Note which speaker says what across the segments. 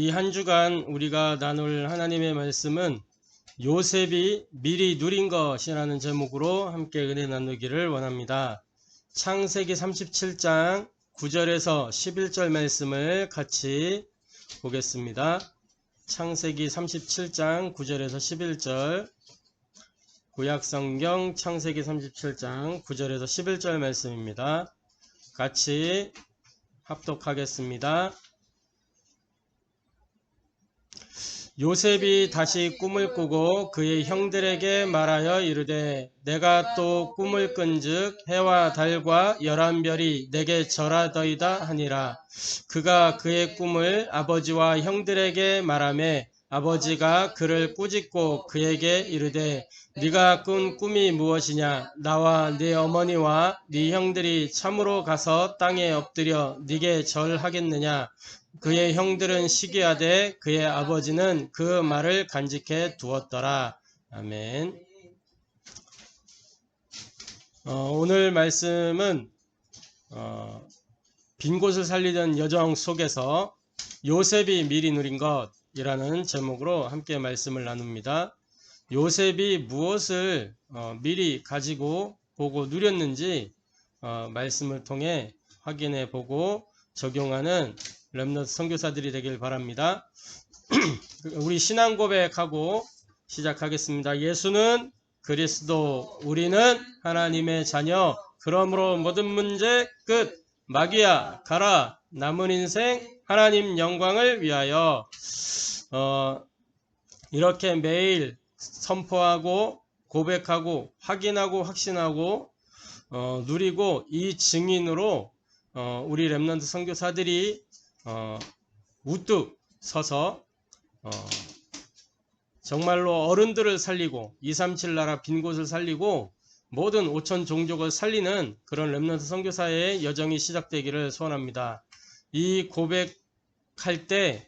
Speaker 1: 이 한 주간 우리가 나눌 하나님의 말씀은 요셉이 미리 누린 것이라는 제목으로 함께 은혜 나누기를 원합니다. 창세기 37장 9절에서 11절 말씀을 같이 보겠습니다. 창세기 37장 9절에서 11절, 구약성경 창세기 37장 9절에서 11절 말씀입니다. 같이 합독하겠습니다. 요셉이 다시 꿈을 꾸고 그의 형들에게 말하여 이르되 내가 또 꿈을 꾼즉 해와 달과 11별이 내게 절하더이다 하니라. 그가 그의 꿈을 아버지와 형들에게 말하매 아버지가 그를 꾸짖고 그에게 이르되 네가 꾼 꿈이 무엇이냐? 나와 네 어머니와 네 형들이 참으로 가서 땅에 엎드려 네게 절하겠느냐? 그의 형들은 시기하되 그의 아버지는 그 말을 간직해 두었더라. 아멘. 오늘 말씀은 빈 곳을 살리던 여정 속에서 요셉이 미리 누린 것이라는 제목으로 함께 말씀을 나눕니다. 요셉이 무엇을 미리 가지고 보고 누렸는지 말씀을 통해 확인해 보고 적용하는 렘넌트 선교사들이 되길 바랍니다. 우리 신앙 고백하고 시작하겠습니다. 예수는 그리스도, 우리는 하나님의 자녀. 그러므로 모든 문제 끝. 마귀야 가라. 남은 인생 하나님 영광을 위하여. 이렇게 매일 선포하고 고백하고 확인하고 확신하고 누리고 이 증인으로 우리 렘넌트 선교사들이 우뚝 서서 정말로 어른들을 살리고 237 나라 빈 곳을 살리고 모든 5천 종족을 살리는 그런 렘넌트 선교사의 여정이 시작되기를 소원합니다. 이 고백할 때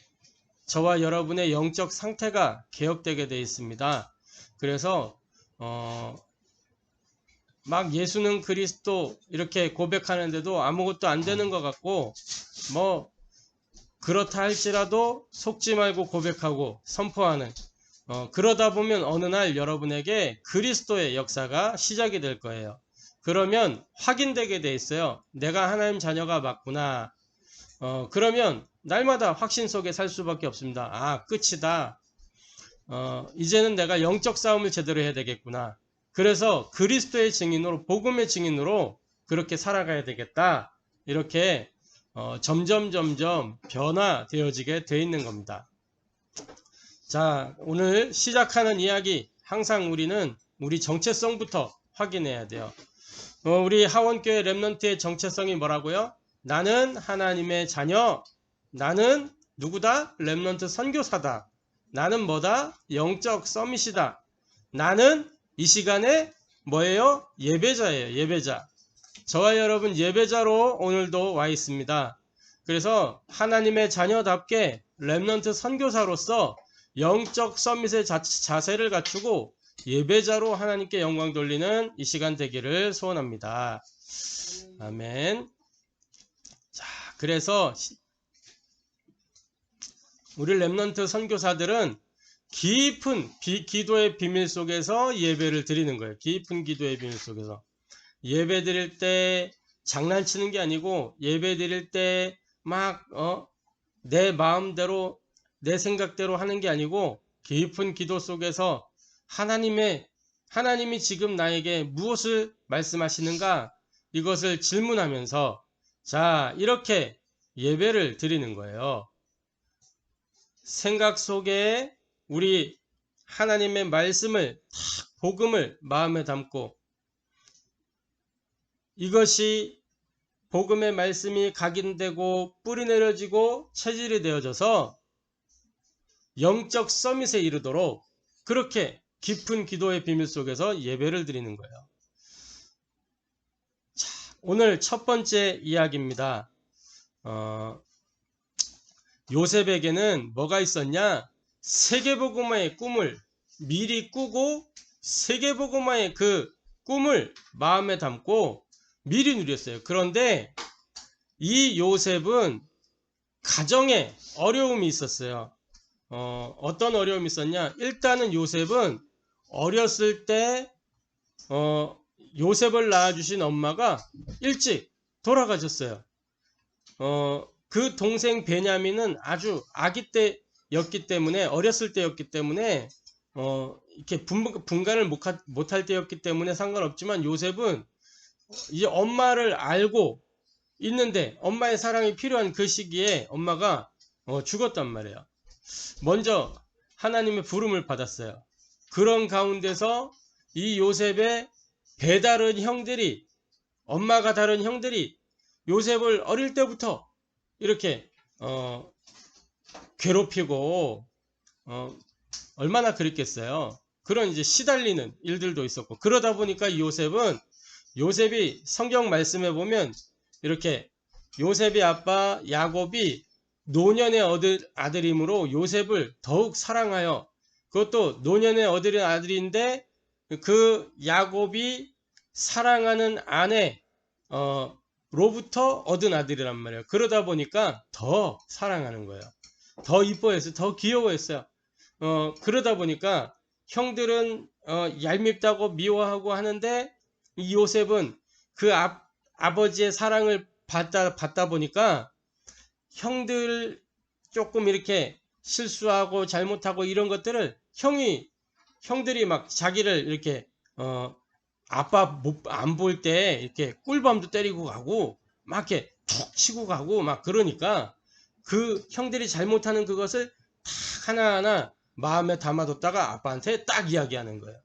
Speaker 1: 저와 여러분의 영적 상태가 개혁되게 되어 있습니다. 그래서 막 예수는 그리스도 이렇게 고백하는데도 아무것도 안 되는 것 같고 그렇다 할지라도 속지 말고 고백하고 선포하는 그러다 보면 어느 날 여러분에게 그리스도의 역사가 시작이 될 거예요. 그러면 확인되게 돼 있어요. 내가 하나님 자녀가 맞구나. 그러면 날마다 확신 속에 살 수밖에 없습니다. 아, 끝이다. 이제는 내가 영적 싸움을 제대로 해야 되겠구나. 그래서 그리스도의 증인으로, 복음의 증인으로 그렇게 살아가야 되겠다. 이렇게 점점 변화되어지게 되어 있는 겁니다. 자, 오늘 시작하는 이야기, 항상 우리는 우리 정체성부터 확인해야 돼요. 우리 하원교회 렘넌트의 정체성이 뭐라고요? 나는 하나님의 자녀. 나는 누구다? 렘넌트 선교사다. 나는 뭐다? 영적 서밋이다. 나는 이 시간에 뭐예요? 예배자예요. 예배자. 저와 여러분 예배자로 오늘도 와 있습니다. 그래서 하나님의 자녀답게 렘넌트 선교사로서 영적 서밋의 자세를 갖추고 예배자로 하나님께 영광 돌리는 이 시간 되기를 소원합니다. 아멘. 자, 그래서 우리 렘넌트 선교사들은 깊은 기도의 비밀 속에서 예배를 드리는 거예요. 깊은 기도의 비밀 속에서. 예배 드릴 때 장난치는 게 아니고 예배 드릴 때 막 내 마음대로 내 생각대로 하는 게 아니고 깊은 기도 속에서 하나님이 지금 나에게 무엇을 말씀하시는가 이것을 질문하면서 자 이렇게 예배를 드리는 거예요. 생각 속에 우리 하나님의 말씀을 복음을 마음에 담고 이것이 복음의 말씀이 각인되고 뿌리 내려지고 체질이 되어져서 영적 서밋에 이르도록 그렇게 깊은 기도의 비밀 속에서 예배를 드리는 거예요. 자, 오늘 첫 번째 이야기입니다. 요셉에게는 뭐가 있었냐? 세계복음화의 꿈을 미리 꾸고 세계복음화의 그 꿈을 마음에 담고 미리 누렸어요. 그런데 이 요셉은 가정에 어려움이 있었어요. 어떤 어려움이 있었냐? 일단은 요셉은 어렸을 때 요셉을 낳아주신 엄마가 일찍 돌아가셨어요. 그 동생 베냐민은 아주 아기 때였기 때문에, 어렸을 때였기 때문에 이렇게 분간을 못할 때였기 때문에 상관없지만, 요셉은 이제 엄마를 알고 있는데 엄마의 사랑이 필요한 그 시기에 엄마가 죽었단 말이에요. 먼저 하나님의 부름을 받았어요. 그런 가운데서 이 요셉의 배다른 형들이, 엄마가 다른 형들이 요셉을 어릴 때부터 이렇게 괴롭히고 얼마나 그랬겠어요. 그런 이제 시달리는 일들도 있었고, 그러다 보니까 이 요셉이 성경 말씀에 보면 이렇게 요셉의 아빠 야곱이 노년의 아들이므로 요셉을 더욱 사랑하여, 그것도 노년의 아들인데 그 야곱이 사랑하는 아내 로부터 얻은 아들이란 말이에요. 그러다 보니까 더 사랑하는 거예요. 더 이뻐했어요. 더 귀여워했어요. 그러다 보니까 형들은 얄밉다고 미워하고 하는데, 이 요셉은 그 아버지의 사랑을 받다 보니까 형들 조금 이렇게 실수하고 잘못하고 이런 것들을 형들이 막 자기를 이렇게 아빠 안 볼 때 이렇게 꿀밤도 때리고 가고 막 이렇게 툭 치고 가고 막, 그러니까 그 형들이 잘못하는 그것을 딱 하나하나 마음에 담아뒀다가 아빠한테 딱 이야기하는 거예요.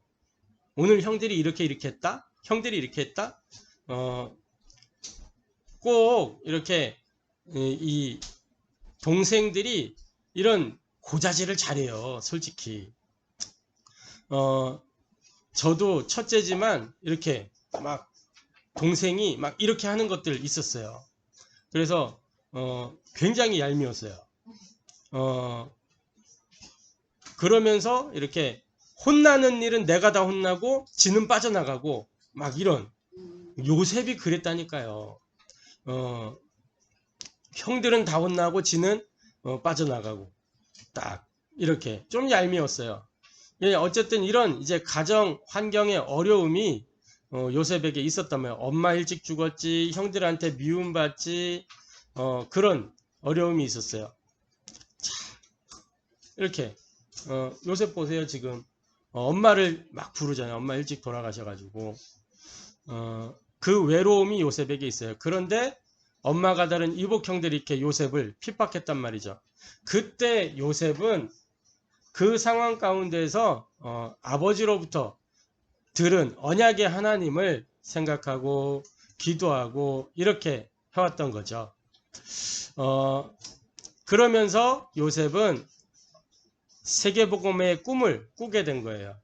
Speaker 1: 오늘 형들이 이렇게 했다? 형들이 이렇게 했다? 꼭 이렇게 이 동생들이 이런 고자질을 잘해요. 솔직히 저도 첫째지만 이렇게 막 동생이 막 이렇게 하는 것들 있었어요. 그래서 굉장히 얄미웠어요. 그러면서 이렇게 혼나는 일은 내가 다 혼나고 지는 빠져나가고 막 이런, 요셉이 그랬다니까요. 형들은 다 혼나고 지는 빠져나가고, 딱 이렇게 좀 얄미웠어요. 예, 어쨌든 이런 이제 가정 환경의 어려움이 요셉에게 있었다면, 엄마 일찍 죽었지, 형들한테 미움받지, 그런 어려움이 있었어요. 자, 이렇게 요셉 보세요. 지금 엄마를 막 부르잖아요. 엄마 일찍 돌아가셔가지고 그 외로움이 요셉에게 있어요. 그런데 엄마가 다른 이복 형들이 이렇게 요셉을 핍박했단 말이죠. 그때 요셉은 그 상황 가운데서 아버지로부터 들은 언약의 하나님을 생각하고 기도하고 이렇게 해왔던 거죠. 그러면서 요셉은 세계복음의 꿈을 꾸게 된 거예요.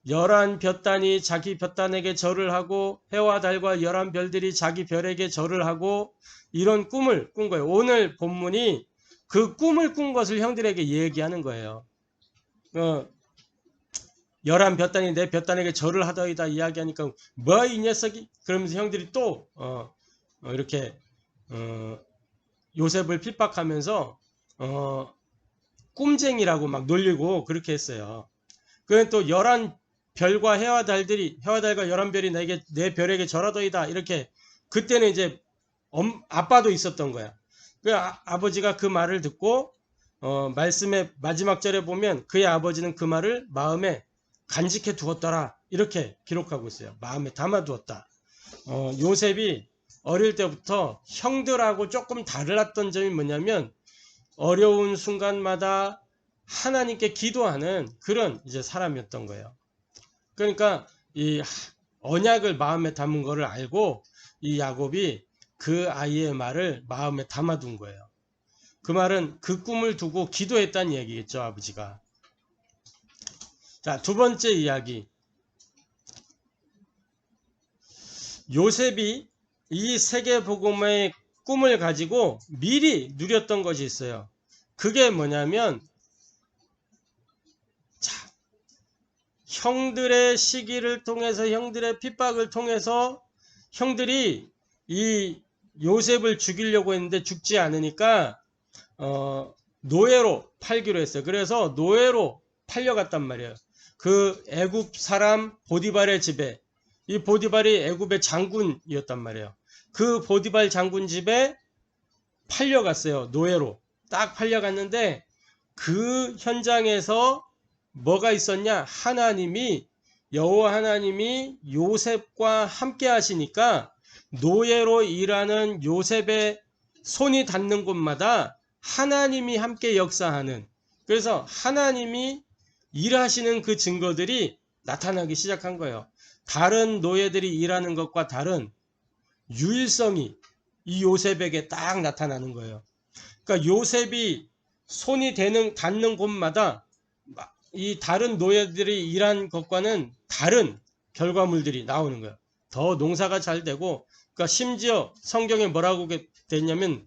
Speaker 1: 11볕단이 자기 볕단에게 절을 하고 해와 달과 11별들이 자기 별에게 절을 하고, 이런 꿈을 꾼 거예요. 오늘 본문이 그 꿈을 꾼 것을 형들에게 얘기하는 거예요. 11볕단이 내 볕단에게 절을 하더이다 이야기하니까, 뭐 이 녀석이? 그러면서 형들이 또 이렇게 요셉을 핍박하면서 꿈쟁이라고 막 놀리고 그렇게 했어요. 그는 또 11별과 해와 달과 11별이 내 별에게 절하더이다 이렇게. 그때는 이제 아빠도 있었던 거야. 그 아버지가 그 말을 듣고 말씀의 마지막 절에 보면 그의 아버지는 그 말을 마음에 간직해 두었더라 이렇게 기록하고 있어요. 마음에 담아두었다. 요셉이 어릴 때부터 형들하고 조금 달랐던 점이 뭐냐면, 어려운 순간마다 하나님께 기도하는 그런 이제 사람이었던 거예요. 그러니까 이 언약을 마음에 담은 거를 알고 이 야곱이 그 아이의 말을 마음에 담아둔 거예요. 그 말은 그 꿈을 두고 기도했다는 얘기겠죠, 아버지가. 자, 두 번째 이야기. 요셉이 이 세계복음의 꿈을 가지고 미리 누렸던 것이 있어요. 그게 뭐냐면, 자, 형들의 시기를 통해서, 형들의 핍박을 통해서 형들이 이 요셉을 죽이려고 했는데 죽지 않으니까 노예로 팔기로 했어요. 그래서 노예로 팔려갔단 말이에요. 그 애굽 사람 보디발의 집에, 이 보디발이 애굽의 장군이었단 말이에요. 그 보디발 장군 집에 팔려갔어요. 노예로 딱 팔려갔는데, 그 현장에서 뭐가 있었냐? 여호와 하나님이 요셉과 함께 하시니까 노예로 일하는 요셉의 손이 닿는 곳마다 하나님이 함께 역사하는, 그래서 하나님이 일하시는 그 증거들이 나타나기 시작한 거예요. 다른 노예들이 일하는 것과 다른 유일성이 이 요셉에게 딱 나타나는 거예요. 그러니까 요셉이 손이 닿는 곳마다 이 다른 노예들이 일한 것과는 다른 결과물들이 나오는 거예요. 더 농사가 잘 되고, 그러니까 심지어 성경에 뭐라고 됐냐면,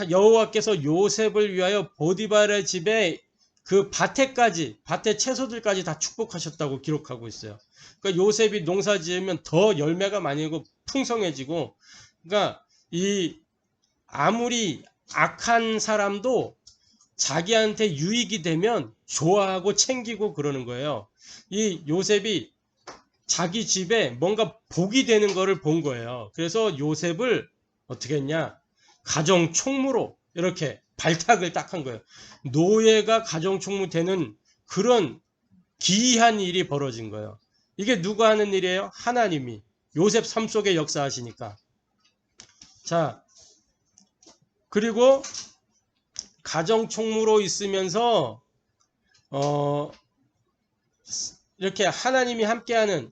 Speaker 1: 여호와께서 요셉을 위하여 보디발의 집에 그 밭의 채소들까지 다 축복하셨다고 기록하고 있어요. 그러니까 요셉이 농사 지으면 더 열매가 많이 나고 풍성해지고, 그러니까 아무리 악한 사람도 자기한테 유익이 되면 좋아하고 챙기고 그러는 거예요. 이 요셉이 자기 집에 뭔가 복이 되는 거를 본 거예요. 그래서 요셉을 어떻게 했냐? 가정 총무로 이렇게 발탁을 딱 한 거예요. 노예가 가정 총무 되는 그런 기이한 일이 벌어진 거예요. 이게 누가 하는 일이에요? 하나님이 요셉 삶 속에 역사하시니까. 자, 그리고 가정 총무로 있으면서 이렇게 하나님이 함께하는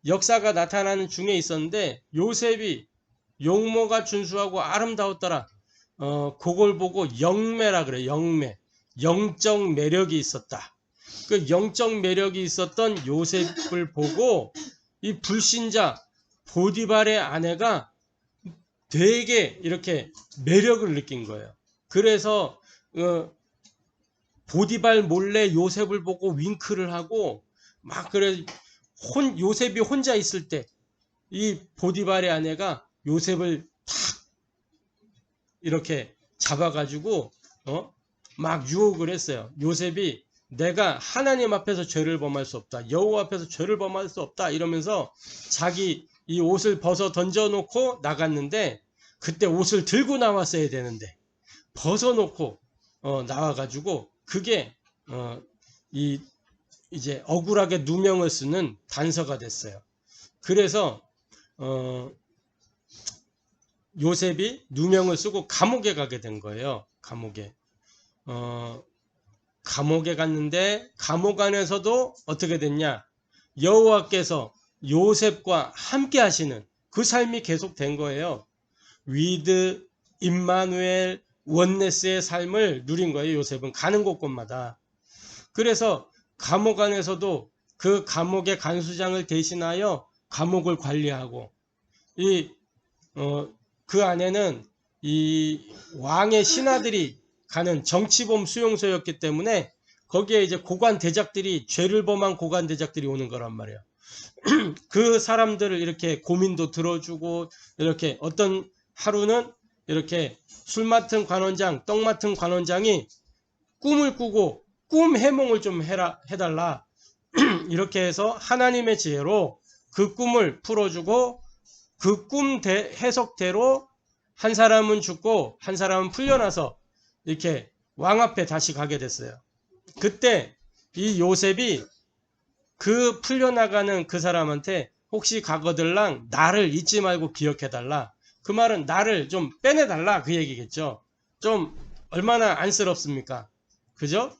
Speaker 1: 역사가 나타나는 중에 있었는데, 요셉이 용모가 준수하고 아름다웠더라. 그걸 보고 영매라 그래요. 영매. 영적 매력이 있었다. 그 영적 매력이 있었던 요셉을 보고 이 불신자 보디발의 아내가 되게 이렇게 매력을 느낀 거예요. 그래서 보디발 몰래 요셉을 보고 윙크를 하고 막 그래. 요셉이 혼자 있을 때 이 보디발의 아내가 요셉을 탁 이렇게 잡아가지고 막 유혹을 했어요. 요셉이 내가 하나님 앞에서 죄를 범할 수 없다, 여호와 앞에서 죄를 범할 수 없다 이러면서 자기 이 옷을 벗어 던져놓고 나갔는데, 그때 옷을 들고 나왔어야 되는데 벗어놓고 나와가지고 그게 이제 억울하게 누명을 쓰는 단서가 됐어요. 그래서 요셉이 누명을 쓰고 감옥에 가게 된 거예요. 감옥에 갔는데, 감옥 안에서도 어떻게 됐냐? 여호와께서 요셉과 함께 하시는 그 삶이 계속된 거예요. 위드 임마누엘 원네스의 삶을 누린 거예요. 요셉은 가는 곳곳마다. 그래서 감옥 안에서도 그 감옥의 간수장을 대신하여 감옥을 관리하고, 그 안에는 이 왕의 신하들이 가는 정치범 수용소였기 때문에 거기에 이제 죄를 범한 고관 대작들이 오는 거란 말이에요. 그 사람들을 이렇게 고민도 들어주고, 이렇게 어떤 하루는 이렇게 술 맡은 관원장, 떡 맡은 관원장이 꿈을 꾸고 꿈 해몽을 좀 해달라. 이렇게 해서 하나님의 지혜로 그 꿈을 풀어주고, 그 꿈 해석대로 한 사람은 죽고 한 사람은 풀려나서 이렇게 왕 앞에 다시 가게 됐어요. 그때 이 요셉이 그 풀려나가는 그 사람한테 혹시 가거들랑 나를 잊지 말고 기억해달라. 그 말은 나를 좀 빼내달라 그 얘기겠죠. 좀 얼마나 안쓰럽습니까? 그죠?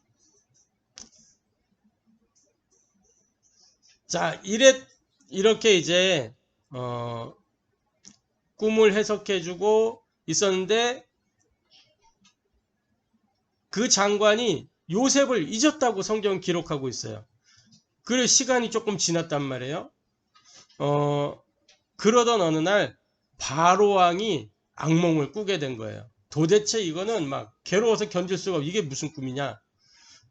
Speaker 1: 자, 이렇게 이제 꿈을 해석해주고 있었는데, 그 장관이 요셉을 잊었다고 성경 기록하고 있어요. 그래 시간이 조금 지났단 말이에요. 그러던 어느 날 바로 왕이 악몽을 꾸게 된 거예요. 도대체 이거는 막 괴로워서 견딜 수가 없고 이게 무슨 꿈이냐.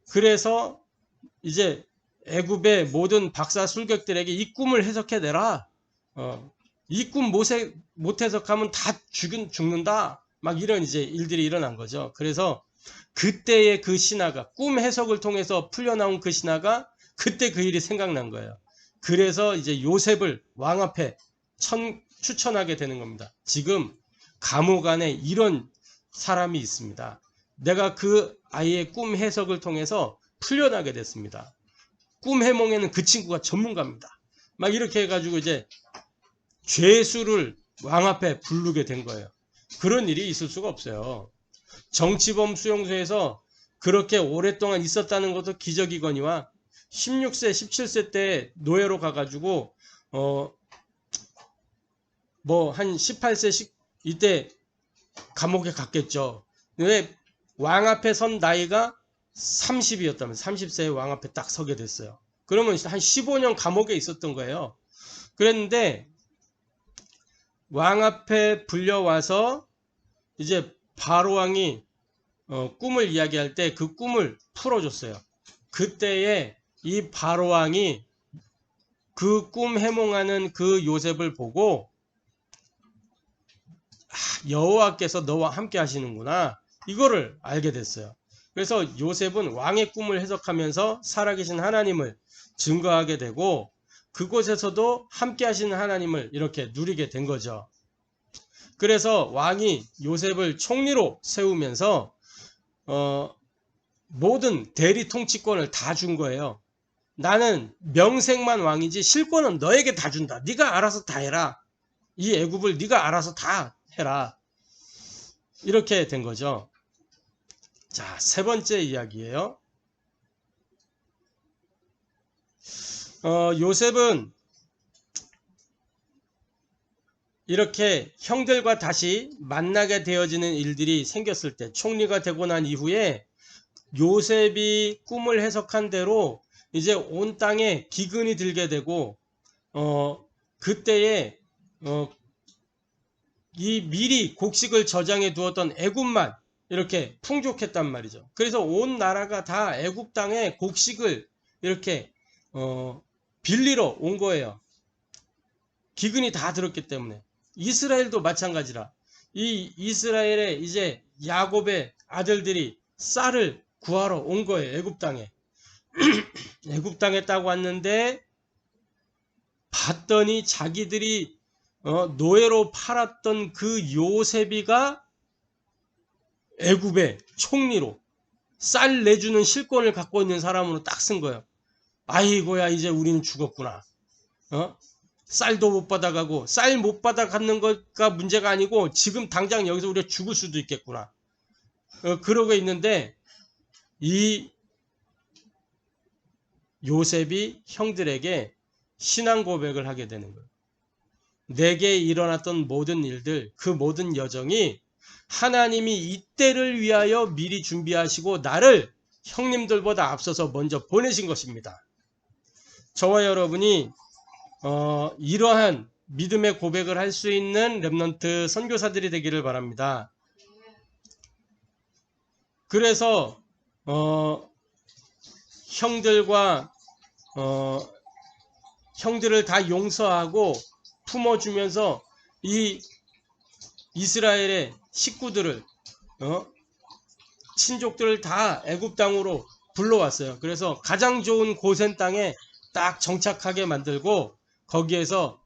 Speaker 1: 그래서 이제 애굽의 모든 박사 술객들에게 이 꿈을 해석해내라. 이 꿈 못 해석하면 다 죽는다. 막 이런 이제 일들이 일어난 거죠. 그래서 그때의 그 신화가 꿈 해석을 통해서 풀려나온 그 신화가 그때 그 일이 생각난 거예요. 그래서 이제 요셉을 왕 앞에 추천하게 되는 겁니다. 지금 감옥 안에 이런 사람이 있습니다. 내가 그 아이의 꿈 해석을 통해서 풀려나게 됐습니다. 꿈 해몽에는 그 친구가 전문가입니다. 막 이렇게 해가지고 이제 죄수를 왕 앞에 부르게 된 거예요. 그런 일이 있을 수가 없어요. 정치범 수용소에서 그렇게 오랫동안 있었다는 것도 기적이거니와 16세, 17세 때 노예로 가가지고 뭐 한 18세 이때 감옥에 갔겠죠. 왜 왕 앞에 선 나이가 30이었다면 30세에 왕 앞에 딱 서게 됐어요. 그러면 한 15년 감옥에 있었던 거예요. 그랬는데 왕 앞에 불려와서 이제 바로 왕이 꿈을 이야기할 때 그 꿈을 풀어줬어요. 그때에 이 바로 왕이 그 꿈 해몽하는 그 요셉을 보고 여호와께서 너와 함께 하시는구나 이거를 알게 됐어요. 그래서 요셉은 왕의 꿈을 해석하면서 살아계신 하나님을 증거하게 되고 그곳에서도 함께 하시는 하나님을 이렇게 누리게 된 거죠. 그래서 왕이 요셉을 총리로 세우면서 모든 대리 통치권을 다 준 거예요. 나는 명색만 왕이지 실권은 너에게 다 준다. 네가 알아서 다 해라. 이 애굽을 네가 알아서 다 해라. 이렇게 된 거죠. 자, 세 번째 이야기예요. 요셉은 이렇게 형들과 다시 만나게 되어지는 일들이 생겼을 때 총리가 되고 난 이후에 요셉이 꿈을 해석한 대로 이제 온 땅에 기근이 들게 되고 그때에 이 미리 곡식을 저장해 두었던 애굽만 이렇게 풍족했단 말이죠. 그래서 온 나라가 다 애굽 땅에 곡식을 이렇게 빌리러 온 거예요. 기근이 다 들었기 때문에. 이스라엘도 마찬가지라. 이 이스라엘의 이제 야곱의 아들들이 쌀을 구하러 온 거예요. 애굽 땅에. 애굽 땅에 딱 왔는데 봤더니 자기들이 노예로 팔았던 그 요셉이가 애굽의 총리로 쌀 내주는 실권을 갖고 있는 사람으로 딱 쓴 거예요. 아이고야 이제 우리는 죽었구나. 쌀도 못 받아가고 쌀 못 받아가는 것가 문제가 아니고 지금 당장 여기서 우리가 죽을 수도 있겠구나. 그러고 있는데 이 요셉이 형들에게 신앙 고백을 하게 되는 거예요. 내게 일어났던 모든 일들, 그 모든 여정이 하나님이 이때를 위하여 미리 준비하시고 나를 형님들보다 앞서서 먼저 보내신 것입니다. 저와 여러분이 이러한 믿음의 고백을 할 수 있는 렘넌트 선교사들이 되기를 바랍니다. 그래서 형들을 다 용서하고 품어주면서 이 이스라엘의 식구들을 친족들을 다 애굽 땅으로 불러왔어요. 그래서 가장 좋은 고센 땅에 딱 정착하게 만들고 거기에서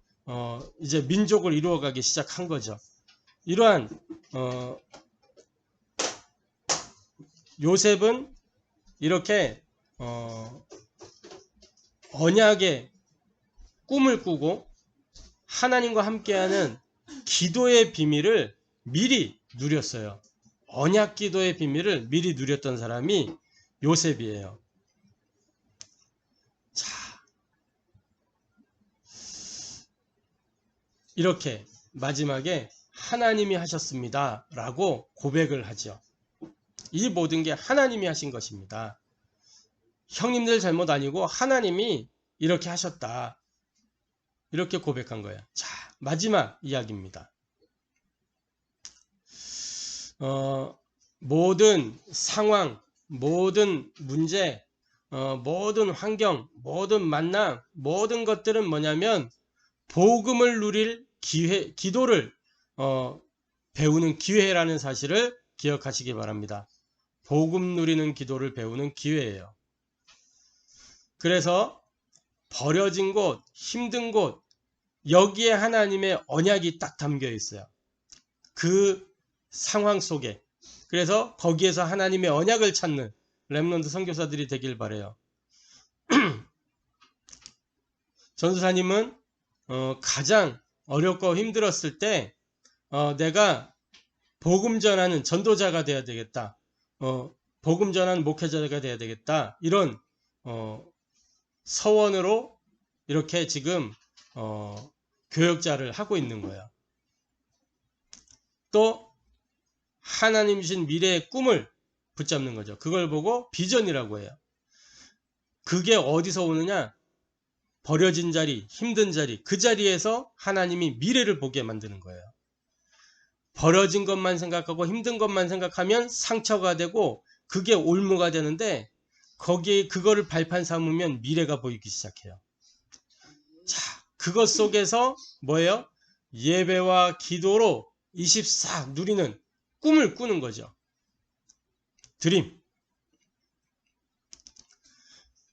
Speaker 1: 이제 민족을 이루어가기 시작한 거죠. 이러한 요셉은 이렇게 언약의 꿈을 꾸고 하나님과 함께하는 기도의 비밀을 미리 누렸어요. 언약 기도의 비밀을 미리 누렸던 사람이 요셉이에요. 자, 이렇게 마지막에 하나님이 하셨습니다 라고 고백을 하죠. 이 모든 게 하나님이 하신 것입니다. 형님들 잘못 아니고 하나님이 이렇게 하셨다. 이렇게 고백한 거예요. 자, 마지막 이야기입니다. 모든 상황, 모든 문제, 모든 환경, 모든 만남, 모든 것들은 뭐냐면 복음을 누릴 기도를 배우는 기회라는 사실을 기억하시기 바랍니다. 복음 누리는 기도를 배우는 기회예요. 그래서 버려진 곳, 힘든 곳, 여기에 하나님의 언약이 딱 담겨 있어요. 그 상황 속에. 그래서 거기에서 하나님의 언약을 찾는 렘넌트 선교사들이 되길 바라요. 전도사님은 가장 어렵고 힘들었을 때 내가 복음 전하는 전도자가 되어야 되겠다. 복음 전하는 목회자가 되어야 되겠다. 이런 서원으로 이렇게 지금 교역자를 하고 있는 거예요. 또 하나님 주신 미래의 꿈을 붙잡는 거죠. 그걸 보고 비전이라고 해요. 그게 어디서 오느냐? 버려진 자리, 힘든 자리, 그 자리에서 하나님이 미래를 보게 만드는 거예요. 버려진 것만 생각하고 힘든 것만 생각하면 상처가 되고 그게 올무가 되는데 거기에 그거를 발판 삼으면 미래가 보이기 시작해요. 자, 그것 속에서 뭐예요? 예배와 기도로 24 누리는 꿈을 꾸는 거죠. 드림.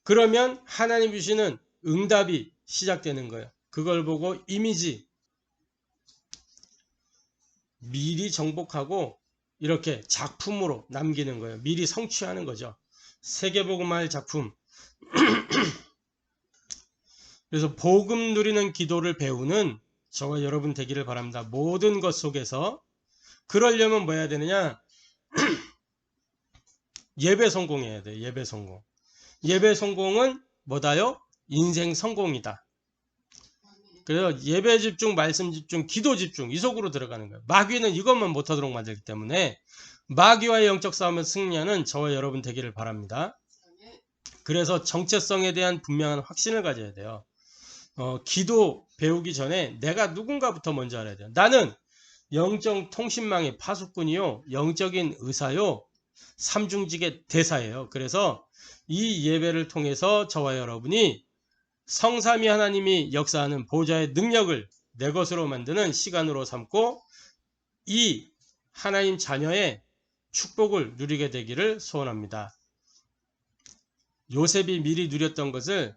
Speaker 1: 그러면 하나님 주시는 응답이 시작되는 거예요. 그걸 보고 이미지 미리 정복하고 이렇게 작품으로 남기는 거예요. 미리 성취하는 거죠. 세계복음화의 작품. 그래서 복음 누리는 기도를 배우는 저와 여러분 되기를 바랍니다. 모든 것 속에서. 그러려면 뭐 해야 되느냐? 예배 성공해야 돼요. 예배 성공. 예배 성공은 뭐다요? 인생 성공이다. 그래서 예배 집중, 말씀 집중, 기도 집중 이 속으로 들어가는 거예요. 마귀는 이것만 못하도록 만들기 때문에 마귀와의 영적 싸움을 승리하는 저와 여러분 되기를 바랍니다. 그래서 정체성에 대한 분명한 확신을 가져야 돼요. 기도 배우기 전에 내가 누군가부터 먼저 알아야 돼요. 나는 영적 통신망의 파수꾼이요, 영적인 의사요, 삼중직의 대사예요. 그래서 이 예배를 통해서 저와 여러분이 성삼위 하나님이 역사하는 보좌의 능력을 내 것으로 만드는 시간으로 삼고 이 하나님 자녀의 축복을 누리게 되기를 소원합니다. 요셉이 미리 누렸던 것을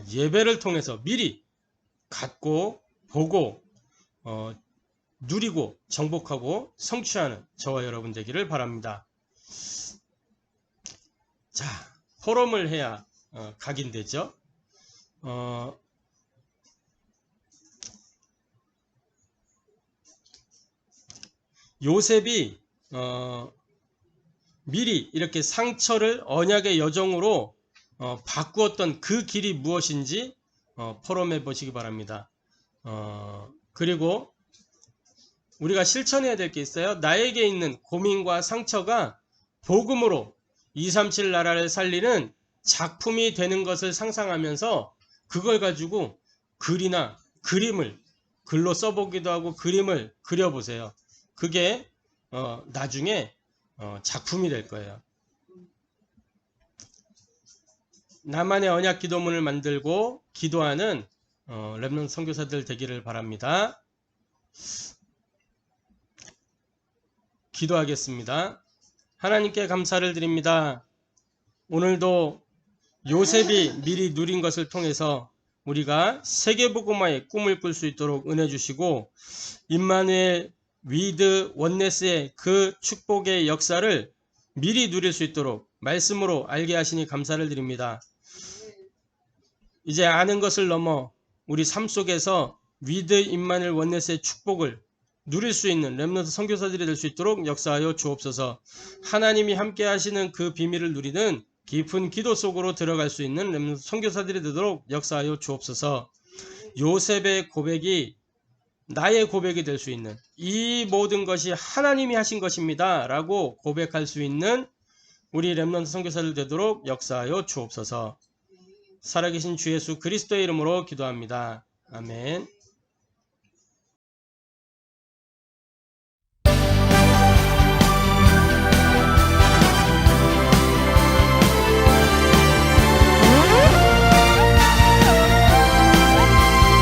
Speaker 1: 예배를 통해서 미리 갖고 보고 누리고 정복하고 성취하는 저와 여러분 되기를 바랍니다. 자, 포럼을 해야 각인되죠. 요셉이 미리 이렇게 상처를 언약의 여정으로 바꾸었던 그 길이 무엇인지 포럼해 보시기 바랍니다. 그리고 우리가 실천해야 될 게 있어요. 나에게 있는 고민과 상처가 복음으로 237 나라를 살리는 작품이 되는 것을 상상하면서 그걸 가지고 글이나 그림을 글로 써보기도 하고 그림을 그려보세요. 그게 나중에 작품이 될 거예요. 나만의 언약 기도문을 만들고 기도하는 렘넌트 선교사들 되기를 바랍니다. 기도하겠습니다. 하나님께 감사를 드립니다. 오늘도 요셉이 미리 누린 것을 통해서 우리가 세계복음화의 꿈을 꿀 수 있도록 은혜 주시고 임마누엘 위드 원네스의 그 축복의 역사를 미리 누릴 수 있도록 말씀으로 알게 하시니 감사를 드립니다. 이제 아는 것을 넘어 우리 삶 속에서 위드 임마누엘 원네스의 축복을 누릴 수 있는 렘넌트 선교사들이 될 수 있도록 역사하여 주옵소서. 하나님이 함께 하시는 그 비밀을 누리는 깊은 기도 속으로 들어갈 수 있는 렘넌트 선교사들이 되도록 역사하여 주옵소서. 요셉의 고백이 나의 고백이 될 수 있는 이 모든 것이 하나님이 하신 것입니다 라고 고백할 수 있는 우리 렘넌트 선교사들 되도록 역사하여 주옵소서. 살아계신 주 예수 그리스도의 이름으로 기도합니다. 아멘.